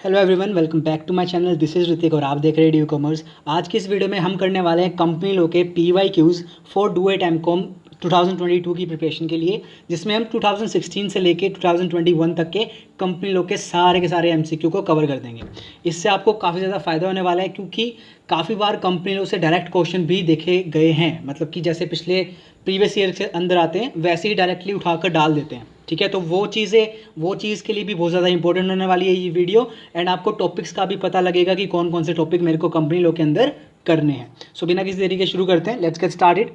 Hello everyone, welcome back to my channel. This is Hrithik और आप देख रहे हैं ड्यू कॉमर्स। आज की इस वीडियो में हम करने वाले हैं कंपनी लो के PYQs फॉर डुएट एमकॉम 2022 की प्रिपरेशन के लिए, जिसमें हम 2016 से लेके 2021 तक के कंपनी लो के सारे MCQ को कवर कर देंगे। इससे आपको काफ़ी ज़्यादा फ़ायदा होने वाला है, क्योंकि काफ़ी बार कंपनी लो से डायरेक्ट क्वेश्चन भी देखे गए हैं। मतलब कि जैसे पिछले प्रीवियस ईयर से अंदर आते हैं, वैसे ही डायरेक्टली उठाकर डाल देते हैं। ठीक है, तो वो चीज़ के लिए भी बहुत ज़्यादा इंपॉर्टेंट होने वाली है ये वीडियो। एंड आपको टॉपिक्स का भी पता लगेगा कि कौन कौन से टॉपिक मेरे को कंपनी लो के अंदर करने हैं। सो बिना किसी देरी के शुरू करते हैं। Let's get started.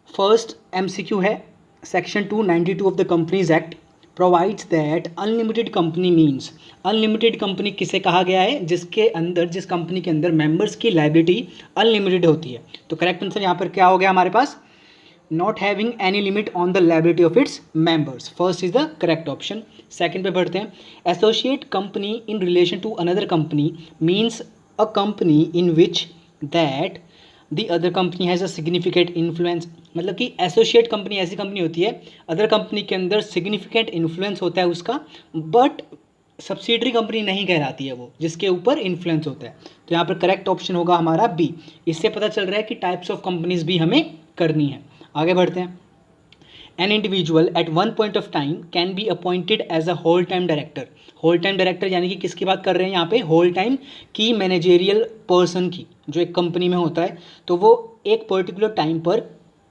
First MCQ है, section 292 of the companies act provides that unlimited company means. Unlimited company किसे कहा गया है? जिस कंपनी के अंदर मेंबर्स की लायबिलिटी अनलिमिटेड होती है। तो करेक्ट आंसर यहाँ पर क्या हो गया हमारे पास? Not having any limit on the liability of its members. First is the correct option. Second पे बढ़ते हैं। Associate company in relation to another company means a company in which that the other company has a significant influence. मतलब कि associate company ऐसी company होती है other company के अंदर सिग्निफिकेंट इन्फ्लुएंस होता है उसका, बट सब्सिडरी कंपनी नहीं कहलाती है वो, जिसके ऊपर इन्फ्लुएंस होता है। तो यहाँ पर करेक्ट ऑप्शन होगा हमारा बी। इससे पता चल रहा है कि टाइप्स ऑफ कंपनीज भी हमें करनी है। आगे बढ़ते हैं। An individual at one point of time can be appointed as a whole time director. Whole time director यानी कि किसकी बात कर रहे हैं यहाँ पे? होल टाइम की मैनेजेरियल पर्सन की, जो एक कंपनी में होता है। तो वो एक पर्टिकुलर टाइम पर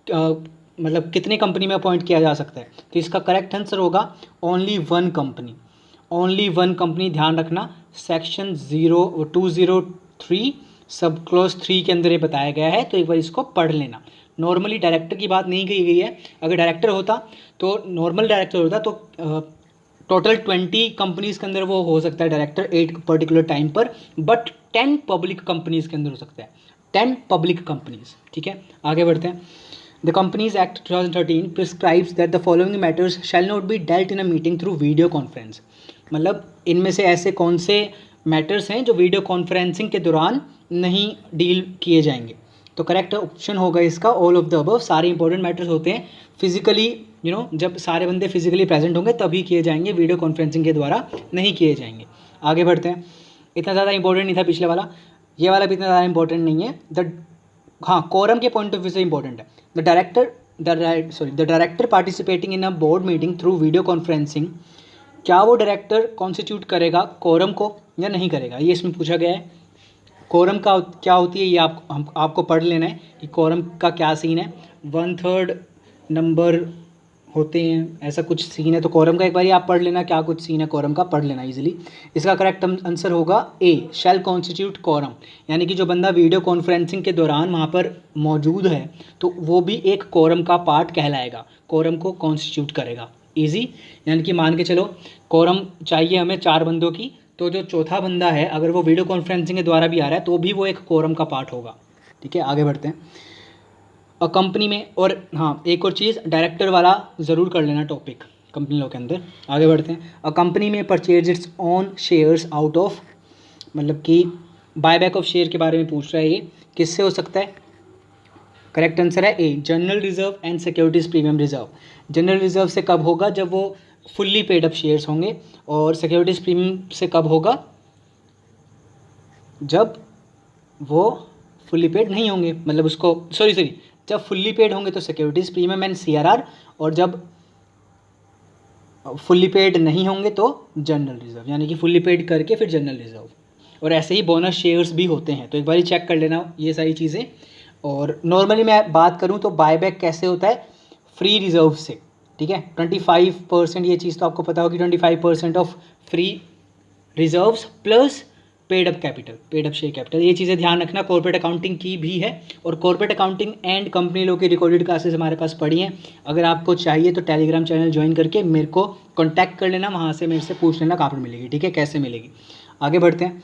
मतलब कितने कंपनी में अपॉइंट किया जा सकता है? तो इसका करेक्ट आंसर होगा only one company. Only one company, ध्यान रखना। सेक्शन 203 सब क्लॉज 3 के अंदर ये बताया गया है, तो एक बार इसको पढ़ लेना। नॉर्मली डायरेक्टर की बात नहीं कही गई है। अगर डायरेक्टर होता तो नॉर्मल डायरेक्टर होता तो टोटल 20 कंपनीज़ के अंदर वो हो सकता है डायरेक्टर एक पर्टिकुलर टाइम पर, बट 10 पब्लिक कंपनीज़ के अंदर हो सकता है। 10 पब्लिक कंपनीज़। ठीक है, आगे बढ़ते हैं। The companies act 2013 prescribes that the following matters shall not be dealt in a meeting through video conference. मतलब इनमें से ऐसे कौन से मैटर्स हैं जो वीडियो कॉन्फ्रेंसिंग के दौरान नहीं डील किए जाएंगे? तो करेक्ट ऑप्शन होगा इसका ऑल ऑफ द अबव। सारे इंपॉर्टेंट मैटर्स होते हैं फिजिकली, जब सारे बंदे फिजिकली प्रेजेंट होंगे तभी किए जाएंगे, वीडियो कॉन्फ्रेंसिंग के द्वारा नहीं किए जाएंगे। आगे बढ़ते हैं। इतना ज़्यादा इंपॉर्टेंट नहीं था पिछले वाला, ये वाला भी इतना ज़्यादा इंपॉर्टेंट नहीं है। हाँ, कोरम के पॉइंट ऑफ व्यू से इंपॉर्टेंट है। The director participating in a board meeting through video conferencing, क्या वो डायरेक्टर कॉन्स्टिट्यूट करेगा कोरम को या नहीं करेगा? ये इसमें पूछा गया है। कोरम का क्या होती है ये आपको पढ़ लेना है कि कोरम का क्या सीन है। 1/3 नंबर होते हैं, ऐसा कुछ सीन है। तो कोरम का एक बार आप पढ़ लेना, क्या कुछ सीन है कोरम का, पढ़ लेना इजीली। इसका करेक्ट आंसर होगा ए, शैल कॉन्स्टिट्यूट कोरम। यानी कि जो बंदा वीडियो कॉन्फ्रेंसिंग के दौरान वहाँ पर मौजूद है तो वो भी एक कोरम का पार्ट कहलाएगा, कोरम को कॉन्स्टिट्यूट करेगा। ईजी, यानी कि मान के चलो कोरम चाहिए हमें 4 बंदों की, तो जो चौथा बंदा है अगर वो वीडियो कॉन्फ्रेंसिंग के द्वारा भी आ रहा है तो भी वो एक कोरम का पार्ट होगा। ठीक है, आगे बढ़ते हैं। कंपनी में, और हाँ एक और चीज़, डायरेक्टर वाला ज़रूर कर लेना टॉपिक कंपनी लॉ के अंदर। आगे बढ़ते हैं। अ कंपनी में purchase its own shares out of, मतलब कि बायबैक ऑफ शेयर के बारे में पूछ रहा है ये, किससे हो सकता है? करेक्ट आंसर है A, general reserve and securities premium reserve. General reserve से कब होगा? जब वो फुल्ली पेड अप शेयर्स होंगे। और सिक्योरिटीज़ प्रीमियम से कब होगा? जब वो फुल्ली पेड नहीं होंगे, मतलब उसको सॉरी जब फुल्ली पेड होंगे तो सिक्योरिटीज़ प्रीमियम एंड CRR, और जब फुल्ली पेड नहीं होंगे तो जनरल रिजर्व, यानी कि फुल्ली पेड करके फिर जनरल रिजर्व। और ऐसे ही बोनस शेयर्स भी होते हैं, तो एक बार ही चेक कर लेना ये सारी चीज़ें। और नॉर्मली मैं बात करूँ तो बायबैक कैसे होता है? फ्री रिजर्व से। ठीक है, 25%, ये चीज़ तो आपको पता होगी, 25% of free reserves plus paid up capital, paid up share capital. ये चीज़ें ध्यान रखना, कॉर्पोरेट अकाउंटिंग की भी है। और corporate accounting and company law की रिकॉर्डेड क्लासेस हमारे पास पड़ी हैं। अगर आपको चाहिए तो टेलीग्राम चैनल ज्वाइन करके मेरे को कॉन्टैक्ट कर लेना, वहाँ से मेरे से पूछ लेना कहाँ पर मिलेगी। ठीक है, कैसे मिलेगी। आगे बढ़ते हैं।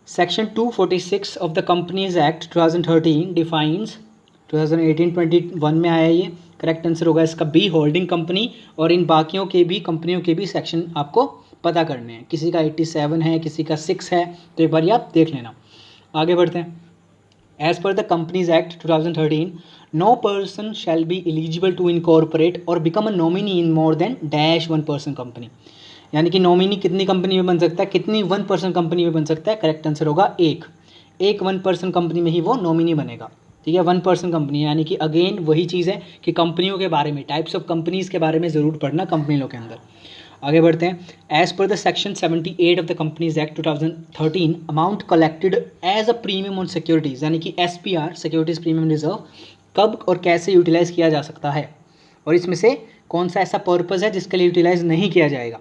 Section 246 of the companies act 2013 defines, 2018-21 में आया ये। करेक्ट आंसर होगा इसका बी, होल्डिंग कंपनी। और इन बाकियों के भी कंपनियों के भी सेक्शन आपको पता करने हैं। किसी का 87 है, किसी का 6 है, तो एक बार आप देख लेना। आगे बढ़ते हैं। As per the companies act 2013, no person shall be eligible to incorporate और become a nominee in more than -1 person company. यानी कि नॉमिनी कितनी कंपनी में बन सकता है, कितनी 1% कंपनी में बन सकता है? करेक्ट आंसर होगा एक 1% कंपनी में ही वो नॉमिनी बनेगा। ठीक है, 1% कंपनी, यानी कि अगेन वही चीज़ है कि कंपनियों के बारे में, टाइप्स ऑफ कंपनीज़ के बारे में ज़रूर पढ़ना कंपनी लॉ के अंदर। आगे बढ़ते हैं। As per the section 78 of the companies act 2013, amount collected as a premium on securities, यानी कि SPR, सिक्योरिटीज़ प्रीमियम रिजर्व, कब और कैसे यूटिलाइज़ किया जा सकता है, और इसमें से कौन सा ऐसा पर्पज़ है जिसके लिए यूटिलाइज़ नहीं किया जाएगा?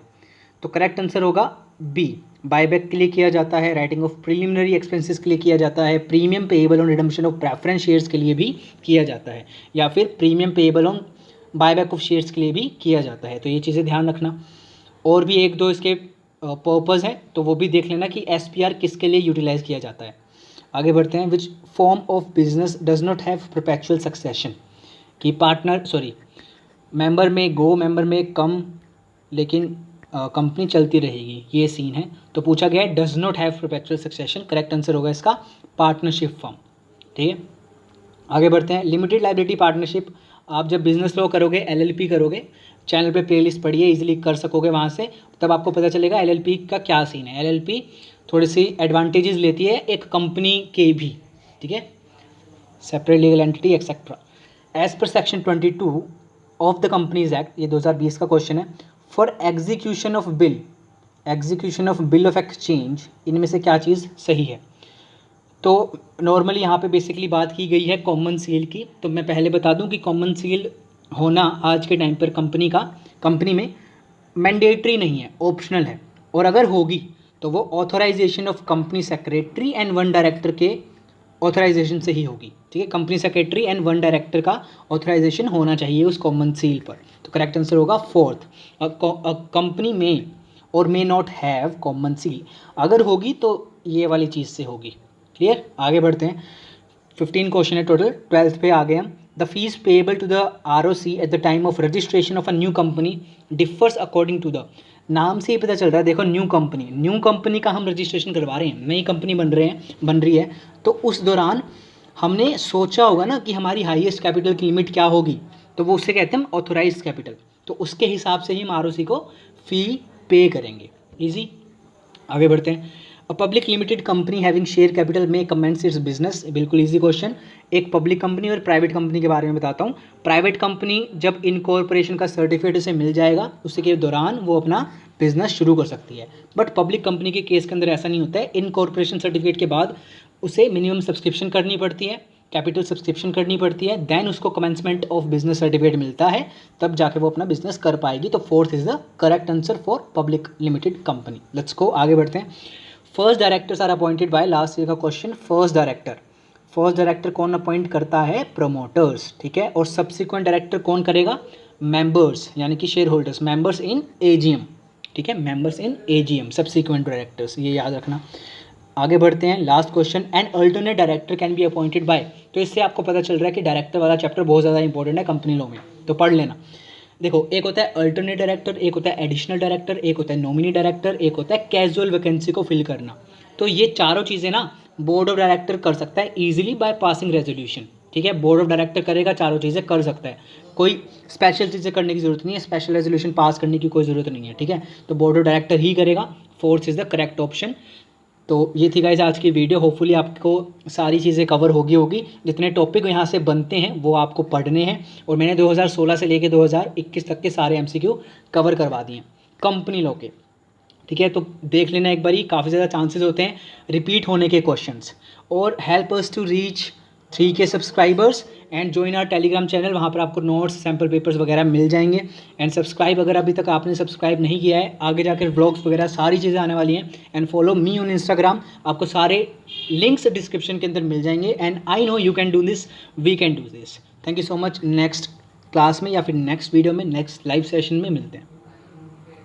तो करेक्ट आंसर होगा बी, बायबैक के लिए किया जाता है, राइटिंग ऑफ प्रीलिमिनरी एक्सपेंसेस के लिए किया जाता है, premium payable on redemption of preference shares के लिए भी किया जाता है, या फिर premium payable on buyback of shares के लिए भी किया जाता है। तो ये चीज़ें ध्यान रखना। और भी एक दो इसके पर्पज़ हैं तो वो भी देख लेना कि SPR किसके लिए यूटिलाइज़ किया जाता है। आगे बढ़ते हैं। Which form of business does not have perpetual succession, कि मेंबर में गो, मेंबर में कम, लेकिन कंपनी चलती रहेगी, ये सीन है। तो पूछा गया है does not have perpetual succession, correct answer होगा इसका पार्टनरशिप फॉर्म। ठीक है, आगे बढ़ते हैं। लिमिटेड लाइबिलिटी पार्टनरशिप, आप जब बिजनेस लॉ करोगे, LLP करोगे, चैनल पे प्लेलिस्ट पढ़िए, इजीली कर सकोगे वहाँ से, तब आपको पता चलेगा LLP का क्या सीन है। LLP थोड़ी सी एडवांटेजेस लेती है एक कंपनी के भी, ठीक है, separate legal entity etcetera. As per section 22 of the companies act, ये 2020 का क्वेश्चन है, for execution of bill of exchange, इनमें से क्या चीज़ सही है? तो नॉर्मली यहाँ पे बेसिकली बात की गई है कॉमन सील की। तो मैं पहले बता दूं कि कॉमन सील होना आज के टाइम पर कंपनी में मैंडेटरी नहीं है, ऑप्शनल है, और अगर होगी तो वो authorisation of company secretary and 1 director के ऑथराइजेशन से ही होगी। ठीक है, कंपनी सेक्रेटरी एंड 1 डायरेक्टर का ऑथराइजेशन होना चाहिए उस कॉमन सील पर। तो करेक्ट आंसर होगा फोर्थ, कंपनी में और may not have common seal, अगर होगी तो ये वाली चीज़ से होगी। क्लियर, आगे बढ़ते हैं। 15 क्वेश्चन है टोटल, 12th पे आ गए हम। The fees payable to the ROC at the time of registration of a new company differs according to the, नाम से ही पता चल रहा है, देखो न्यू कंपनी का हम रजिस्ट्रेशन करवा रहे हैं, नई कंपनी बन रही है, तो उस दौरान हमने सोचा होगा ना कि हमारी हाईएस्ट कैपिटल की लिमिट क्या होगी, तो वो उससे कहते हैं हम ऑथोराइज कैपिटल, तो उसके हिसाब से ही हम ROC को फ़ी पे करेंगे। ईजी, आगे बढ़ते हैं। A public limited company having share capital में कमेंस इट्स बिजनेस, बिल्कुल इजी क्वेश्चन। एक पब्लिक कंपनी और प्राइवेट कंपनी के बारे में बताता हूँ। प्राइवेट कंपनी जब इनकॉर्पोरेशन का सर्टिफिकेट उसे मिल जाएगा, उसके दौरान वो अपना बिजनेस शुरू कर सकती है। बट पब्लिक कंपनी के केस के अंदर ऐसा नहीं होता है, इनकॉर्पोरेशन सर्टिफिकेट के बाद उसे मिनिमम सब्सक्रिप्शन करनी पड़ती है, कैपिटल सब्सक्रिप्शन करनी पड़ती है, देन उसको कमेंसमेंट ऑफ बिजनेस सर्टिफिकेट मिलता है, तब जाके वो अपना बिजनेस कर पाएगी। तो fourth is the correct answer for public limited company. Let's go, आगे बढ़ते हैं। First directors are appointed by, last year का क्वेश्चन, फर्स्ट डायरेक्टर कौन अपॉइंट करता है? प्रमोटर्स। ठीक है, और सब्सिक्वेंट डायरेक्टर कौन करेगा? मेंबर्स, यानी कि share holders, members in AGM। ठीक है, members in AGM, subsequent directors, ये याद रखना। आगे बढ़ते हैं, last question, an alternate director can be appointed by. तो इससे आपको पता चल रहा है कि डायरेक्टर वाला चैप्टर बहुत ज़्यादा इंपॉर्टेंट है कंपनी लॉ में, तो पढ़ लेना। देखो, एक होता है अल्टरनेट डायरेक्टर, एक होता है एडिशनल डायरेक्टर, एक होता है नॉमिनी डायरेक्टर, एक होता है कैजुअल वैकेंसी को फिल करना। तो ये चारों चीज़ें ना बोर्ड ऑफ डायरेक्टर कर सकता है ईजिली बाय पासिंग रेजोल्यूशन। ठीक है, बोर्ड ऑफ डायरेक्टर करेगा, चारों चीज़ें कर सकता है, कोई स्पेशल चीज़ें करने की जरूरत नहीं है, स्पेशल रेजोल्यूशन पास करने की कोई ज़रूरत नहीं है। ठीक है, तो बोर्ड ऑफ डायरेक्टर ही करेगा, fourth is the correct option. तो ये थी गाइस आज की वीडियो, होपफुली आपको सारी चीज़ें कवर होगी। जितने टॉपिक यहाँ से बनते हैं वो आपको पढ़ने हैं, और मैंने 2016 से लेके 2021 तक के सारे MCQ कवर करवा दिए कंपनी लॉ के। ठीक है, तो देख लेना एक बारी, काफ़ी ज़्यादा चांसेस होते हैं रिपीट होने के क्वेश्चंस। और help us to reach 3K subscribers and join our Telegram channel, वहाँ पर आपको नोट्स, सैम्पल पेपर्स वगैरह मिल जाएंगे। एंड सब्सक्राइब अगर अभी तक आपने सब्सक्राइब नहीं किया है, आगे जाकर व्लॉग्स वगैरह सारी चीज़ें आने वाली हैं। And follow me on Instagram, आपको सारे लिंक्स डिस्क्रिप्शन के अंदर मिल जाएंगे। And I know you can do this, we can do this. Thank you so much. Next class में या फिर नेक्स्ट वीडियो में, नेक्स्ट लाइव सेशन में मिलते हैं।